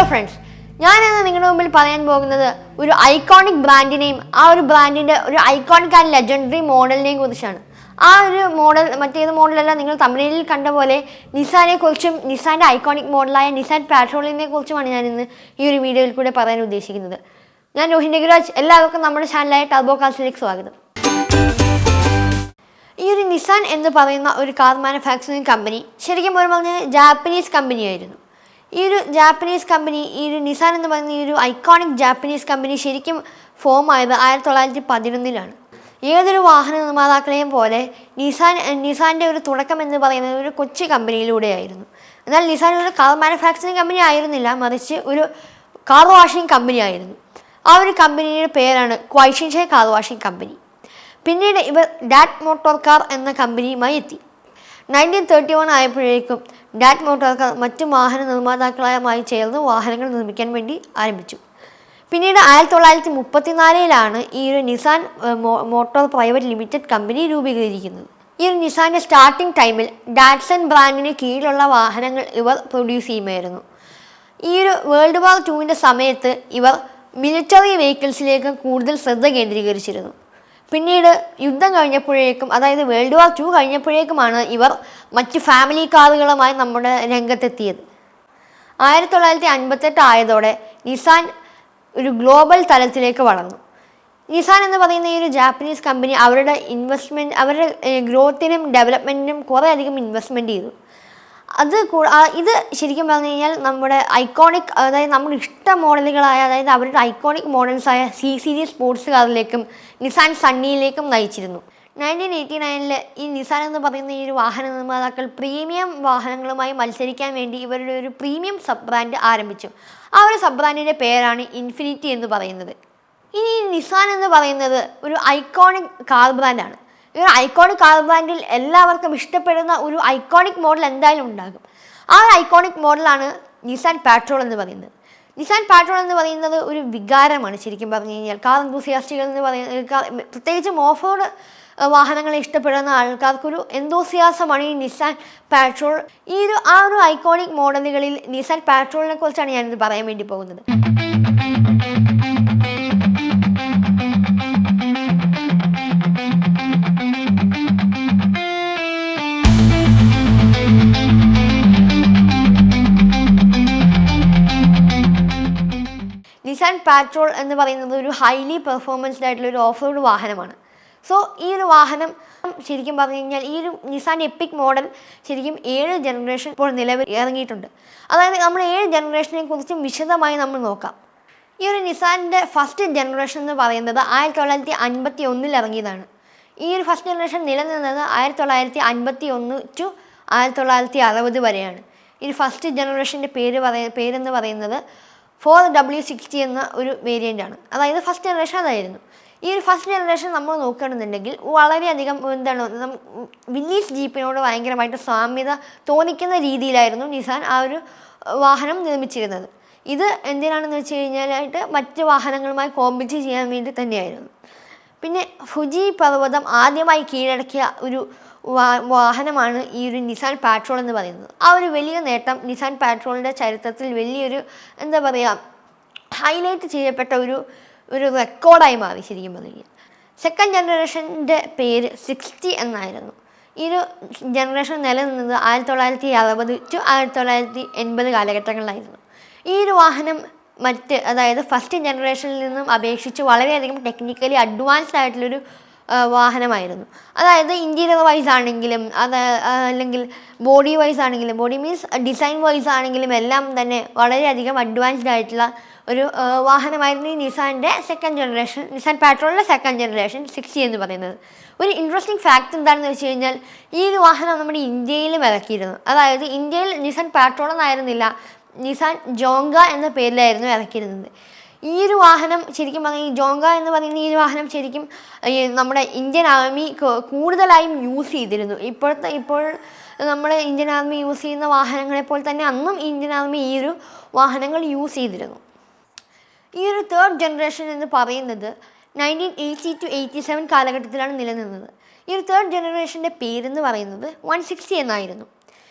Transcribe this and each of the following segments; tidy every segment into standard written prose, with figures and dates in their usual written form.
Friends, ഞാനിന്ന് നിങ്ങളുടെ മുമ്പിൽ പറയാൻ പോകുന്നത് ഒരു ഐക്കോണിക് ബ്രാൻഡിനെയും ആ ഒരു ബ്രാൻഡിൻ്റെ ഒരു ഐക്കോണിക് ആൻഡ് ലെജൻഡറി മോഡലിനെയും കുറിച്ചാണ്. ആ ഒരു മോഡൽ മറ്റേത് മോഡലല്ല, നിങ്ങൾ തമിഴിൽ കണ്ട പോലെ നിസാനെ കുറിച്ചും നിസാൻ്റെ ഐക്കോണിക് മോഡലായ നിസാൻ പാട്രോളിനെ കുറിച്ചുമാണ് ഞാനിന്ന് ഈ ഒരു വീഡിയോയിൽ കൂടെ പറയാൻ ഉദ്ദേശിക്കുന്നത്. ഞാൻ രോഹിൻ രഘുരാജ്. എല്ലാവർക്കും നമ്മുടെ ചാനലായ ടർബോ കാർസിലേക്ക് സ്വാഗതം. ഈ ഒരു നിസാൻ എന്ന് പറയുന്ന ഒരു കാർ മാനുഫാക്ചറിങ് കമ്പനി ശരിക്കും പറഞ്ഞാൽ ജാപ്പനീസ് കമ്പനിയായിരുന്നു. ഈ ഒരു ജാപ്പനീസ് കമ്പനി, ഈ ഒരു നിസാൻ എന്ന് പറയുന്ന ഈ ഒരു ഐക്കോണിക് ജാപ്പനീസ് കമ്പനി ശരിക്കും ഫോം ആയത് 1911 ഏതൊരു വാഹന നിർമ്മാതാക്കളെയും പോലെ നിസാൻ്റെ ഒരു തുടക്കം എന്ന് പറയുന്നത് ഒരു കൊച്ചു കമ്പനിയിലൂടെയായിരുന്നു. എന്നാൽ നിസാൻ ഒരു കാർ മാനുഫാക്ചറിങ് കമ്പനി ആയിരുന്നില്ല, മറിച്ച് ഒരു കാർ വാഷിംഗ് കമ്പനി ആയിരുന്നു. ആ ഒരു കമ്പനിയുടെ പേരാണ് ക്വൈഷിൻഷെ കാർ വാഷിംഗ് കമ്പനി. പിന്നീട് ഇവർ ഡാറ്റ് മോട്ടോർ കാർ എന്ന കമ്പനിയുമായി എത്തി. 1931 ആയപ്പോഴേക്കും ഡാറ്റ് മോട്ടോർ കാർ മറ്റു വാഹന നിർമ്മാതാക്കളുമായി ചേർന്ന് വാഹനങ്ങൾ നിർമ്മിക്കാൻ വേണ്ടി ആരംഭിച്ചു. പിന്നീട് 1934 ഈ ഒരു Nissan motor private limited company രൂപീകരിക്കുന്നത്. ഈ ഒരു നിസാൻ്റെ സ്റ്റാർട്ടിംഗ് ടൈമിൽ ഡാറ്റ്സൺ ബ്രാൻഡിന് കീഴിലുള്ള വാഹനങ്ങൾ ഇവർ പ്രൊഡ്യൂസ് ചെയ്യുമായിരുന്നു. ഈ ഒരു വേൾഡ് വാർ 2 സമയത്ത് ഇവർ മിലിറ്ററി വെഹിക്കിൾസിലേക്ക് കൂടുതൽ ശ്രദ്ധ കേന്ദ്രീകരിച്ചിരുന്നു. പിന്നീട് യുദ്ധം കഴിഞ്ഞപ്പോഴേക്കും, അതായത് വേൾഡ് വാർ 2 കഴിഞ്ഞപ്പോഴേക്കുമാണ് ഇവർ മറ്റ് ഫാമിലി കാറുകളുമായി നമ്മുടെ രംഗത്തെത്തിയത്. 1958 ആയതോടെ നിസാൻ ഒരു ഗ്ലോബൽ തലത്തിലേക്ക് വളർന്നു. നിസാൻ എന്ന് പറയുന്ന ഈ ഒരു ജാപ്പനീസ് കമ്പനി അവരുടെ ഗ്രോത്തിനും ഡെവലപ്മെൻറ്റിനും കുറേ അധികം ഇൻവെസ്റ്റ്മെൻറ്റ് ചെയ്തു. ഇത് ശരിക്കും പറഞ്ഞു കഴിഞ്ഞാൽ നമ്മുടെ ഐക്കോണിക്, അതായത് നമ്മുടെ ഇഷ്ട മോഡലുകളായ, അതായത് അവരുടെ ഐക്കോണിക് മോഡൽസായ സി സീരീസ് സ്പോർട്സ് കാറിലേക്കും നിസാൻ സണ്ണിയിലേക്കും നയിച്ചിരുന്നു. 1989 ഈ നിസാൻ എന്ന് പറയുന്ന ഈ ഒരു വാഹന നിർമ്മാതാക്കൾ പ്രീമിയം വാഹനങ്ങളുമായി മത്സരിക്കാൻ വേണ്ടി ഇവരുടെ ഒരു പ്രീമിയം സബ് ബ്രാൻഡ് ആരംഭിച്ചു. ആ ഒരു സബ് ബ്രാൻഡിൻ്റെ പേരാണ് ഇൻഫിനിറ്റി എന്ന് പറയുന്നത്. ഇനി നിസാൻ എന്ന് പറയുന്നത് ഒരു ഐക്കോണിക് കാർ ബ്രാൻഡാണ്. ഈ ഒരു ഐക്കോണിക് കാർ ബ്രാൻഡിൽ എല്ലാവർക്കും ഇഷ്ടപ്പെടുന്ന ഒരു ഐക്കോണിക് മോഡൽ എന്തായാലും ഉണ്ടാകും. ആ ഒരു ഐക്കോണിക് മോഡലാണ് നിസാൻ പാട്രോൾ എന്ന് പറയുന്നത്. നിസാൻ പാട്രോൾ എന്ന് പറയുന്നത് ഒരു വികാരമാണ് ശരിക്കും പറഞ്ഞു കഴിഞ്ഞാൽ. കാർ എന്തൂസിയാസ്റ്റുകൾ എന്ന് പറയുന്നത്, പ്രത്യേകിച്ചും ഓഫ് റോഡ് വാഹനങ്ങളെ ഇഷ്ടപ്പെടുന്ന ആൾക്കാർക്കൊരു എന്തൂസിയാസമാണ് ഈ നിസാൻ പാട്രോൾ. ആ ഒരു ഐക്കോണിക് മോഡലുകളിൽ നിസാൻ പാട്രോളിനെ കുറിച്ചാണ് ഞാനിത് പറയാൻ വേണ്ടി പോകുന്നത്. നിസാൻ പാട്രോൾ എന്ന് പറയുന്നത് ഒരു ഹൈലി പെർഫോമൻസ്ഡ് ആയിട്ടുള്ള ഒരു ഓഫ് റോഡ് വാഹനമാണ്. സോ ഈ ഒരു വാഹനം ശരിക്കും പറഞ്ഞു കഴിഞ്ഞാൽ ഈ ഒരു നിസാൻ എപ്പിക് മോഡൽ ശരിക്കും 7 ജനറേഷൻ ഇപ്പോൾ നിലവിൽ ഇറങ്ങിയിട്ടുണ്ട്. അതായത് നമ്മൾ 7 ജനറേഷനെ കുറിച്ചും വിശദമായി നമ്മൾ നോക്കാം. ഈ ഒരു നിസാൻ്റെ ഫസ്റ്റ് ജനറേഷൻ എന്ന് പറയുന്നത് 1951 ഇറങ്ങിയതാണ്. ഈ ഒരു ഫസ്റ്റ് ജനറേഷൻ നിലനിന്നത് 1951 ടു 1960 വരെയാണ്. ഈ ഒരു ഫസ്റ്റ് ജനറേഷൻ്റെ പേരെന്ന് പറയുന്നത് 4W60 എന്ന ഒരു വേരിയൻ്റാണ്. അതായത് ഫസ്റ്റ് ജനറേഷൻ അതായിരുന്നു. ഈ ഒരു ഫസ്റ്റ് ജനറേഷൻ നമ്മൾ നോക്കുകയാണെന്നുണ്ടെങ്കിൽ വളരെയധികം വില്ലീസ് ജീപ്പിനോട് ഭയങ്കരമായിട്ട് സാമ്യത തോന്നിക്കുന്ന രീതിയിലായിരുന്നു നിസാൻ ആ ഒരു വാഹനം നിർമ്മിച്ചിരുന്നത്. ഇത് എന്തിനാണെന്ന് വെച്ച് കഴിഞ്ഞാലായിട്ട് മറ്റ് വാഹനങ്ങളുമായി കോമ്പറ്റ് ചെയ്യാൻ വേണ്ടി തന്നെയായിരുന്നു. പിന്നെ ഫുജി പർവ്വതം ആദ്യമായി കീഴടക്കിയ ഒരു വാഹനമാണ് ഈ ഒരു നിസാൻ പാട്രോൾ എന്ന് പറയുന്നത്. ആ ഒരു വലിയ നേട്ടം നിസാൻ പാട്രോളിൻ്റെ ചരിത്രത്തിൽ വലിയൊരു ഹൈലൈറ്റ് ചെയ്യപ്പെട്ട ഒരു റെക്കോർഡായി മാറി ശരിക്കും പറഞ്ഞു. സെക്കൻഡ് ജനറേഷൻ്റെ പേര് 60 എന്നായിരുന്നു. ഈ ഒരു ജനറേഷൻ നിലനിന്നത് 1960 ടു 1980 കാലഘട്ടങ്ങളിലായിരുന്നു. ഈ ഒരു വാഹനം അതായത് ഫസ്റ്റ് ജനറേഷനിൽ നിന്നും അപേക്ഷിച്ച് വളരെയധികം ടെക്നിക്കലി അഡ്വാൻസ്ഡ് ആയിട്ടുള്ളൊരു വാഹനമായിരുന്നു. അതായത് ഇൻറ്റീരിയർ വൈസ് ആണെങ്കിലും അല്ലെങ്കിൽ ബോഡി വൈസ് ആണെങ്കിലും, ബോഡി മീൻസ് ഡിസൈൻ വൈസ് ആണെങ്കിലും എല്ലാം തന്നെ വളരെയധികം അഡ്വാൻസ്ഡ് ആയിട്ടുള്ള ഒരു വാഹനമായിരുന്നു ഈ നിസാൻ പാട്രോളിൻ്റെ സെക്കൻഡ് ജനറേഷൻ 60 എന്ന് പറയുന്നത്. ഒരു ഇൻട്രസ്റ്റിംഗ് ഫാക്റ്റ് എന്താണെന്ന് വെച്ച് കഴിഞ്ഞാൽ ഈ ഒരു വാഹനം നമ്മുടെ ഇന്ത്യയിലും ഇറക്കിയിരുന്നു. അതായത് ഇന്ത്യയിൽ നിസാൻ പാട്രോൾ എന്നായിരുന്നില്ല, നിസാൻ ജോങ്ക എന്ന പേരിലായിരുന്നു ഇറക്കിയിരുന്നത്. ഈ ഒരു വാഹനം ശരിക്കും പറഞ്ഞാൽ ഈ ജോങ്ക എന്ന് പറയുന്ന ഈ ഒരു വാഹനം ശരിക്കും നമ്മുടെ ഇന്ത്യൻ ആർമി കൂടുതലായും യൂസ് ചെയ്തിരുന്നു. ഇപ്പോൾ നമ്മുടെ ഇന്ത്യൻ ആർമി യൂസ് ചെയ്യുന്ന വാഹനങ്ങളെപ്പോലെ തന്നെ അന്നും ഇന്ത്യൻ ആർമി ഈ ഒരു വാഹനങ്ങൾ യൂസ് ചെയ്തിരുന്നു. ഈ ഒരു തേർഡ് ജനറേഷൻ എന്ന് പറയുന്നത് 1980 ടു 87 കാലഘട്ടത്തിലാണ് നിലനിന്നത്. ഈ ഒരു തേർഡ് ജനറേഷൻ്റെ പേരെന്ന് പറയുന്നത് 160 എന്നായിരുന്നു.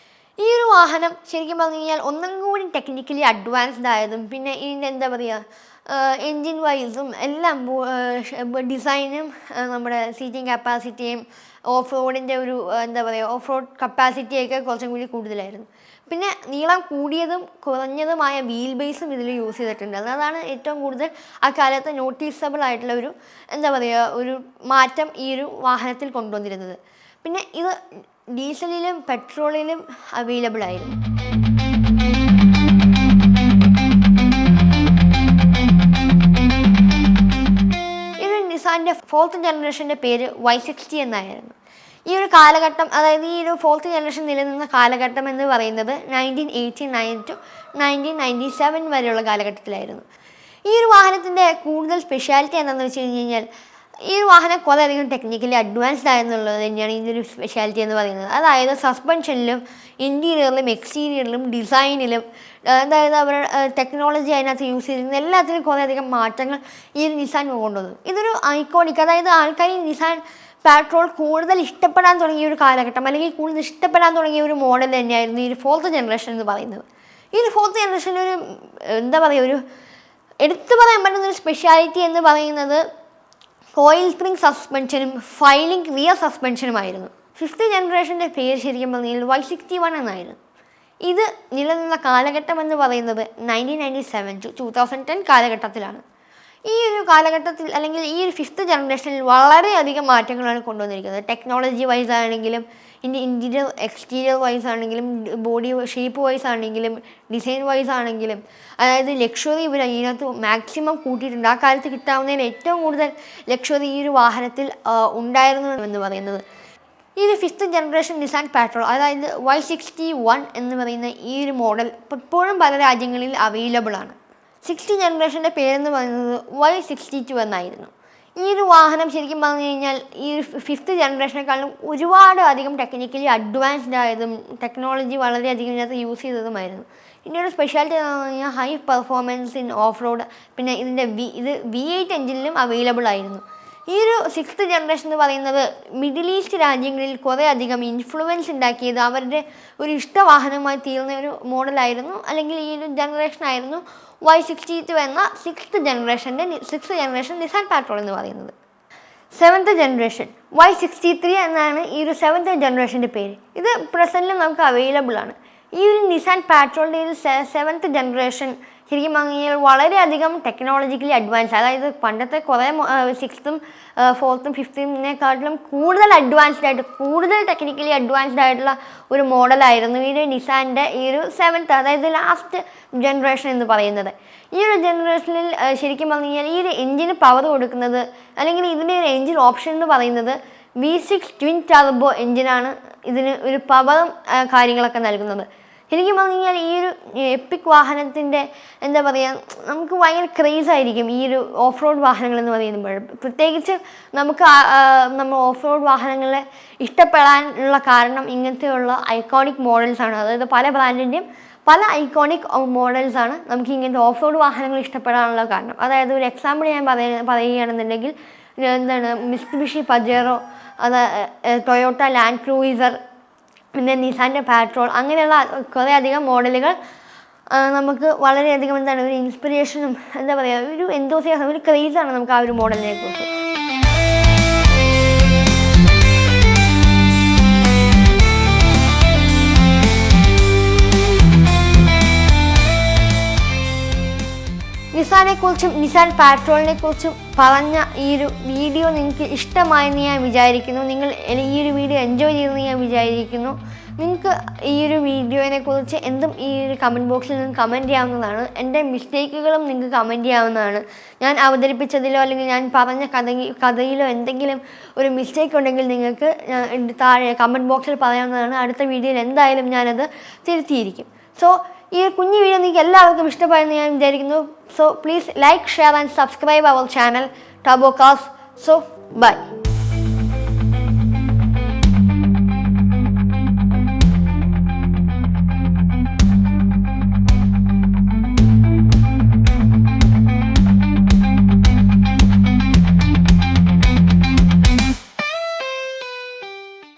ഈ ഒരു വാഹനം ശരിക്കും പറഞ്ഞു കഴിഞ്ഞാൽ ഒന്നും കൂടി ടെക്നിക്കലി അഡ്വാൻസ്ഡ് ആയതും പിന്നെ ഇതിൻ്റെ എന്താ പറയുക എൻജിൻ വൈസും എല്ലാം ഡിസൈനും നമ്മുടെ സീറ്റിംഗ് കപ്പാസിറ്റിയും ഓഫ് റോഡിൻ്റെ ഒരു എന്താ പറയുക ഓഫ് റോഡ് കപ്പാസിറ്റിയൊക്കെ കുറച്ചും കൂടി കൂടുതലായിരുന്നു. പിന്നെ നീളം കൂടിയതും കുറഞ്ഞതുമായ വീൽ ബേസും ഇതിൽ യൂസ് ചെയ്തിട്ടുണ്ട്. അതാണ് ഏറ്റവും കൂടുതൽ ആ കാലത്ത് നോട്ടീസബിൾ ആയിട്ടുള്ള ഒരു എന്താ പറയുക ഒരു മാറ്റം ഈ ഒരു വാഹനത്തിൽ കൊണ്ടുവന്നിരുന്നത്. പിന്നെ ഇത് ഡീസലിലും പെട്രോളിലും അവൈലബിൾ ആയിരുന്നു. ഇത് നിസാൻ്റെ 4th ജനറേഷൻ്റെ പേര് Y60 എന്നായിരുന്നു. ഈ ഒരു കാലഘട്ടം, അതായത് ഈ ഒരു 4th ജനറേഷൻ നിലനിന്ന കാലഘട്ടം എന്ന് പറയുന്നത് 1989 to 1997 വരെയുള്ള കാലഘട്ടത്തിലായിരുന്നു. ഈ ഒരു വാഹനത്തിൻ്റെ കൂടുതൽ സ്പെഷ്യാലിറ്റി എന്താണെന്ന് വെച്ച് കഴിഞ്ഞാൽ ഈ ഒരു വാഹനം കുറേയധികം ടെക്നിക്കലി അഡ്വാൻസ്ഡ് ആയെന്നുള്ളത് തന്നെയാണ് ഇതിൻ്റെ ഒരു സ്പെഷ്യാലിറ്റി എന്ന് പറയുന്നത്. അതായത് സസ്പെൻഷനിലും ഇൻറ്റീരിയറിലും എക്സ്റ്റീരിയറിലും ഡിസൈനിലും അതായത് അവരുടെ ടെക്നോളജി അതിനകത്ത് യൂസ് ചെയ്തിരുന്ന എല്ലാത്തിനും കുറേയധികം മാറ്റങ്ങൾ ഈ ഒരു നിസാൻ കൊണ്ടുവന്നു. ഇതൊരു ഐക്കോണിക്, അതായത് ആൾക്കാർ ഈ നിസാൻ പെട്രോൾ കൂടുതൽ ഇഷ്ടപ്പെടാൻ തുടങ്ങിയ ഒരു കാലഘട്ടം അല്ലെങ്കിൽ കൂടുതൽ ഇഷ്ടപ്പെടാൻ തുടങ്ങിയ ഒരു മോഡൽ തന്നെയായിരുന്നു ഈ ഒരു 4th ജനറേഷൻ എന്ന് പറയുന്നത്. ഈ ഒരു 4th ജനറേഷനിൽ ഒരു എന്താ പറയുക ഒരു എടുത്തു പറയാൻ പറ്റുന്ന ഒരു സ്പെഷ്യാലിറ്റി എന്ന് പറയുന്നത് കോയിൽ സ്പ്രിംഗ് സസ്പെൻഷനും ഫൈലിംഗ് റിയർ സസ്പെൻഷനുമായിരുന്നു. 5th ജനറേഷൻ്റെ പേര് ശരിക്കും പറഞ്ഞാൽ Y61 എന്നായിരുന്നു. ഇത് നിലനിന്ന കാലഘട്ടം എന്ന് പറയുന്നത് 1997 to 2010 കാലഘട്ടത്തിലാണ്. ഈ ഒരു കാലഘട്ടത്തിൽ അല്ലെങ്കിൽ ഈ ഒരു 5th ജനറേഷനിൽ വളരെയധികം മാറ്റങ്ങളാണ് കൊണ്ടുവന്നിരിക്കുന്നത്. ടെക്നോളജി വൈസ് ആണെങ്കിലും ഇൻറ്റീരിയർ എക്സ്റ്റീരിയർ വൈസ് ആണെങ്കിലും ബോഡി ഷേപ്പ് വൈസ് ആണെങ്കിലും ഡിസൈൻ വൈസ് ആണെങ്കിലും അതായത് ലക്ഷറി ഇവർ ഇതിനകത്ത് മാക്സിമം കൂട്ടിയിട്ടുണ്ട്. ആ കാലത്ത് കിട്ടാവുന്നതിൽ ഏറ്റവും കൂടുതൽ ലക്ഷറി ഈ ഒരു വാഹനത്തിൽ ഉണ്ടായിരുന്നു എന്ന് പറയുന്നത്. ഈ ഒരു 5th ജനറേഷൻ നിസാൻ പെട്രോൾ അതായത് Y61 എന്ന് പറയുന്ന ഈ ഒരു മോഡൽ ഇപ്പോഴും പല രാജ്യങ്ങളിൽ അവൈലബിൾ ആണ്. 6th ജനറേഷൻ്റെ പേരെന്ന് പറയുന്നത് Y62 എന്നായിരുന്നു. ഈ ഒരു വാഹനം ശരിക്കും പറഞ്ഞു കഴിഞ്ഞാൽ ഈ 5th ജനറേഷനേക്കാളും ഒരുപാട് അധികം ടെക്നിക്കലി അഡ്വാൻസ്ഡ് ആയതും ടെക്നോളജി വളരെയധികം ഇതിനകത്ത് യൂസ് ചെയ്തതുമായിരുന്നു. ഇതിൻ്റെ ഒരു സ്പെഷ്യാലിറ്റി എന്ന് പറഞ്ഞു കഴിഞ്ഞാൽ high performance in off road. പിന്നെ ഇതിൻ്റെ ഇത് V8 എഞ്ചിനിലും അവൈലബിൾ ആയിരുന്നു. ഈ ഒരു 6th ജനറേഷൻ എന്ന് പറയുന്നത് മിഡിൽ ഈസ്റ്റ് രാജ്യങ്ങളിൽ കുറേ അധികം ഇൻഫ്ലുവൻസ് ഉണ്ടാക്കിയത് അവരുടെ ഒരു ഇഷ്ടവാഹനമായി തീർന്ന ഒരു മോഡലായിരുന്നു അല്ലെങ്കിൽ ഈ ഒരു ജനറേഷനായിരുന്നു Y62 എന്ന 6th ജനറേഷൻ നിസാൻ പെട്രോൾ എന്ന് പറയുന്നത്. 7th ജനറേഷൻ Y63 എന്നാണ് ഈ ഒരു 7th ജനറേഷൻ്റെ പേര്. ഇത് പ്രസൻറ്റിൽ നമുക്ക് അവൈലബിൾ ആണ്. ഈ ഒരു നിസാൻ പെട്രോളിൻ്റെ ഒരു 7th ജനറേഷൻ ശരിക്കും പറഞ്ഞാൽ വളരെയധികം ടെക്നോളജിക്കലി അഡ്വാൻസ്, അതായത് പണ്ടത്തെ കുറേ 6th 4th 5th കൂടുതൽ അഡ്വാൻസ്ഡ് ആയിട്ട് കൂടുതൽ ടെക്നിക്കലി അഡ്വാൻസ്ഡ് ആയിട്ടുള്ള ഒരു മോഡലായിരുന്നു ഈ ഒരു നിസാൻ്റെ ഈ ഒരു 7th അതായത് ലാസ്റ്റ് ജനറേഷൻ എന്ന് പറയുന്നത്. ഈ ഒരു ജനറേഷനിൽ ശരിക്കും പറഞ്ഞു കഴിഞ്ഞാൽ ഈ ഒരു എഞ്ചിന് പവർ കൊടുക്കുന്നത് അല്ലെങ്കിൽ ഇതിൻ്റെ ഒരു എഞ്ചിൻ ഓപ്ഷൻ എന്ന് പറയുന്നത് V6 ട്വിൻ ടർബോ എഞ്ചിനാണ് ഇതിന് ഒരു പവറും കാര്യങ്ങളൊക്കെ നൽകുന്നത്. ശരിക്കും പറഞ്ഞു കഴിഞ്ഞാൽ ഈ ഒരു എപ്പിക് വാഹനത്തിൻ്റെ എന്താ പറയുക നമുക്ക് ഭയങ്കര ക്രേസായിരിക്കും ഈ ഒരു ഓഫ് റോഡ് വാഹനങ്ങൾ എന്ന് പറയുമ്പോൾ. പ്രത്യേകിച്ച് നമുക്ക് നമ്മൾ ഓഫ് റോഡ് വാഹനങ്ങളെ ഇഷ്ടപ്പെടാനുള്ള കാരണം ഇങ്ങനത്തെയുള്ള ഐക്കോണിക് മോഡൽസാണ്. അതായത് പല ബ്രാൻഡിൻ്റെയും പല ഐക്കോണിക് മോഡൽസാണ് നമുക്ക് ഇങ്ങനത്തെ ഓഫ് റോഡ് വാഹനങ്ങൾ ഇഷ്ടപ്പെടാനുള്ള കാരണം. അതായത് ഒരു എക്സാമ്പിൾ ഞാൻ പറയുകയാണെന്നുണ്ടെങ്കിൽ എന്താണ് മിത്സുബിഷി പജേറോ, അത് ടൊയോട്ട ലാൻഡ് ക്രൂയിസർ, പിന്നെ നിസാൻ്റെ പെട്രോൾ, അങ്ങനെയുള്ള കുറേയധികം മോഡലുകൾ നമുക്ക് വളരെയധികം എന്താണ് ഒരു ഇൻസ്പിറേഷനും എന്താ പറയുക ഒരു എന്തോസിയാസം ഒരു ക്രേസാണ് നമുക്ക് ആ ഒരു മോഡലിനെ കുറിച്ച്. നിസാനെക്കുറിച്ചും നിസാൻ പെട്രോളിനെ കുറിച്ചും പറഞ്ഞ ഈ ഒരു വീഡിയോ നിങ്ങൾക്ക് ഇഷ്ടമായെന്ന് ഞാൻ വിചാരിക്കുന്നു. നിങ്ങൾ ഈ ഒരു വീഡിയോ എൻജോയ് ചെയ്തെന്ന് ഞാൻ വിചാരിക്കുന്നു. നിങ്ങൾക്ക് ഈ ഒരു വീഡിയോനെ കുറിച്ച് എന്തും ഈ ഒരു കമൻറ്റ് ബോക്സിൽ നിങ്ങൾക്ക് കമൻറ്റ് ചെയ്യാവുന്നതാണ്. എൻ്റെ മിസ്റ്റേക്കുകളും നിങ്ങൾക്ക് കമൻറ്റ് ചെയ്യാവുന്നതാണ്. ഞാൻ അവതരിപ്പിച്ചതിലോ അല്ലെങ്കിൽ ഞാൻ പറഞ്ഞ കഥയിലോ എന്തെങ്കിലും ഒരു മിസ്റ്റേക്ക് ഉണ്ടെങ്കിൽ നിങ്ങൾക്ക് താഴെ കമൻറ്റ് ബോക്സിൽ പറയാവുന്നതാണ്. അടുത്ത വീഡിയോയിൽ എന്തായാലും ഞാനത് തിരുത്തിയിരിക്കും. സോ ഈ കുഞ്ഞു വീഡിയോ നിങ്ങൾക്ക് എല്ലാവർക്കും ഇഷ്ടമായെന്ന് ഞാൻ വിചാരിക്കുന്നു. So please like, share and subscribe our channel Turbocast. So by.